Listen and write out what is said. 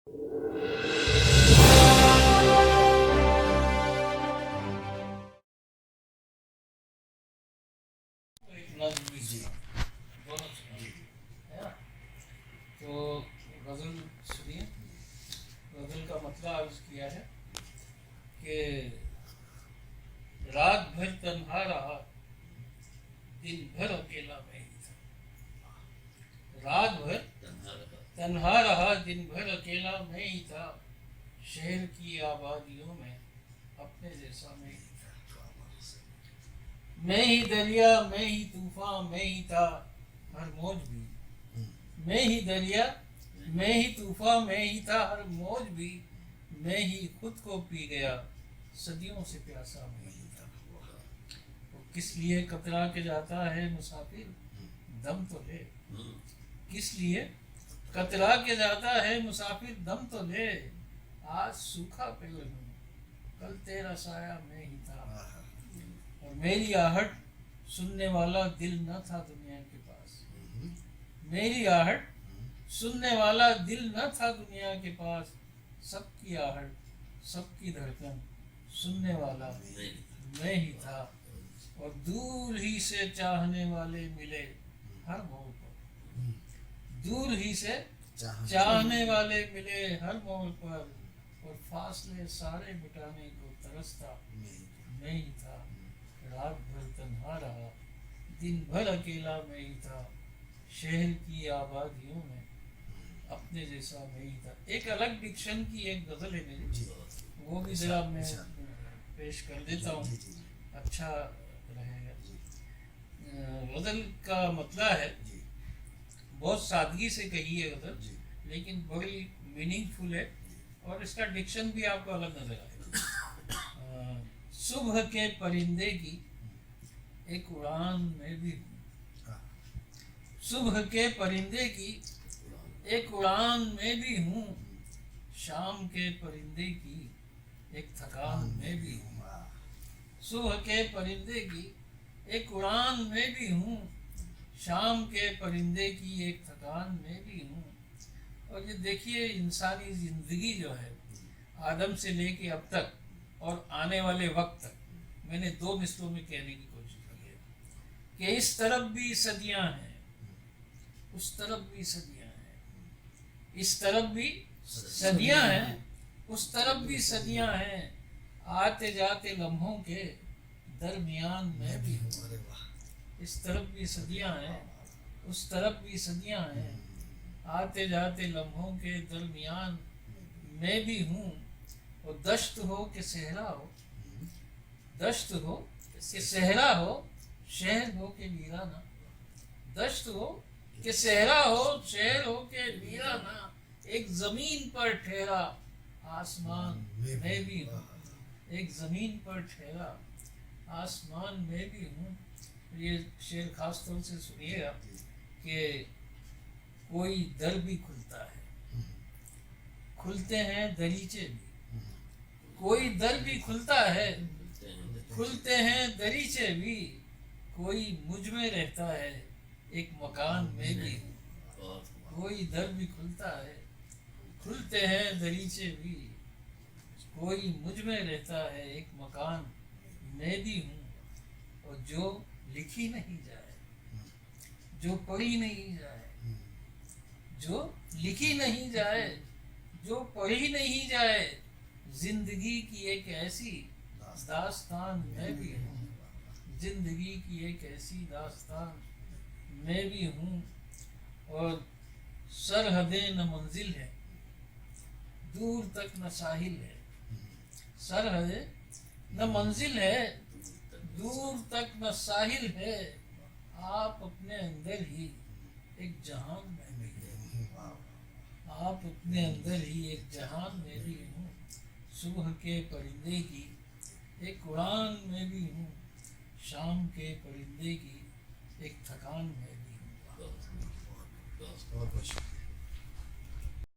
تو غزل سنیے. غزل کا مطلب عرض کیا ہے کہ رات بھر تنہا رہا دن بھر اکیلا میں ہی تھا. رات بھر تنہا رہا دن بھر اکیلا میں ہی تھا. شہر کی آبادیوں میں اپنے جیسا میں ہی تھا. میں ہی دریا میں ہی طوفان میں ہی تھا. ہر موج بھی میں ہی دریا میں ہی طوفان میں ہی تھا. ہر موج بھی میں ہی خود کو پی گیا. صدیوں سے پیاسا میں ہی تھا. کس لیے کترا کے جاتا ہے مسافر دم تو لے. کس لیے کترا کے جاتا ہے مسافر دم تو لے. آج سوکھا پیڑ ہوں کل تیرا سایہ میں ہی تھا. اور میری آہٹ سننے والا دل نہ تھا دنیا کے پاس. میری آہٹ سننے والا دل نہ تھا دنیا کے پاس. سب کی آہٹ سب کی دھڑکن سننے والا میں ہی تھا. اور دور ہی سے چاہنے والے ملے ہر موڑ پر. دور ہی سے چاہنے والے ملے ہر موڑ پر. اور فاصلے سارے مٹانے کو ترستا میں ہی تھا. رات بھر تنہا رہا دن بھر اکیلا میں ہی تھا. شہر کی آبادیوں میں اپنے جیسا میں ہی تھا. ایک الگ ڈکشن کی ایک غزل ہے میری, وہ بھی ذرا میں پیش کر دیتا ہوں, اچھا رہے گا. غزل کا مطلب ہے, بہت سادگی سے کہی ہے غزل, لیکن بڑی میننگ فل ہے, اور اس کا ڈکشن بھی آپ کو الگ نظر آئے گا. صبح کے پرندے کی ایک اڑان میں بھی ہوں. صبح کے پرندے کی ایک اڑان میں بھی ہوں. شام کے پرندے کی ایک تھکان میں بھی ہوں. صبح کے پرندے کی ایک اڑان میں بھی ہوں. شام کے پرندے کی ایک تھکان میں بھی ہوں. اور یہ دیکھیے, انسانی زندگی جو ہے آدم سے لے کے اب تک اور آنے والے وقت تک, میں نے 2 مثلوں میں کہنے کی کوشش کی ہے کہ اس طرف بھی صدیاں ہیں, اس طرف بھی صدیاں ہیں. اس طرف بھی صدیاں ہیں, اس طرف بھی صدیاں ہیں. آتے جاتے لمحوں کے درمیان میں بھی ہوں. اس طرف بھی صدیاں ہیں, اس طرف بھی صدیاں ہیں. آتے جاتے لمحوں کے درمیان میں بھی ہوں. اور دشت ہو کہ صحرا ہو, دشت ہو کہ صحرا ہو, شہر ہو کہ ویرانہ. دشت ہو کہ صحرا ہو, شہر ہو کہ ویرانہ. ایک زمین پر ٹھہرا آسمان میں بھی ہوں. ایک زمین پر ٹھہرا آسمان میں بھی ہوں. یہ شعر خاص طور سے سنیے گا کہ کوئی در بھی کھلتا ہے, کھلتے ہیں دریچے بھی. کوئی در بھی کھلتا ہے, کھلتے ہیں دریچے بھی. کوئی مجھ میں رہتا ہے ایک مکان میں بھی ہوں. کوئی در بھی کھلتا ہے, کھلتے ہیں دریچے بھی. کوئی مجھ میں رہتا ہے ایک مکان میں بھی ہوں. اور جو لکھی نہیں جائے, جو پڑھی نہیں جائے, جو لکھی نہیں جائے, جو پڑھی نہیں جائے, زندگی کی ایک ایسی داستان میں بھی ہوں. زندگی کی ایک ایسی داستان میں بھی ہوں. اور سرحدیں نہ منزل ہے, دور تک نہ ساحل ہے. سرحدیں نہ منزل ہے, دور تک نہ ساحل ہے. آپ اپنے اندر ہی ایک جہان میں بھی ہیں. آپ اپنے اندر ہی ایک جہان میں بھی ہوں. صبح کے پرندے کی ایک اڑان میں بھی ہوں. شام کے پرندے کی ایک تھکان میں بھی ہوں.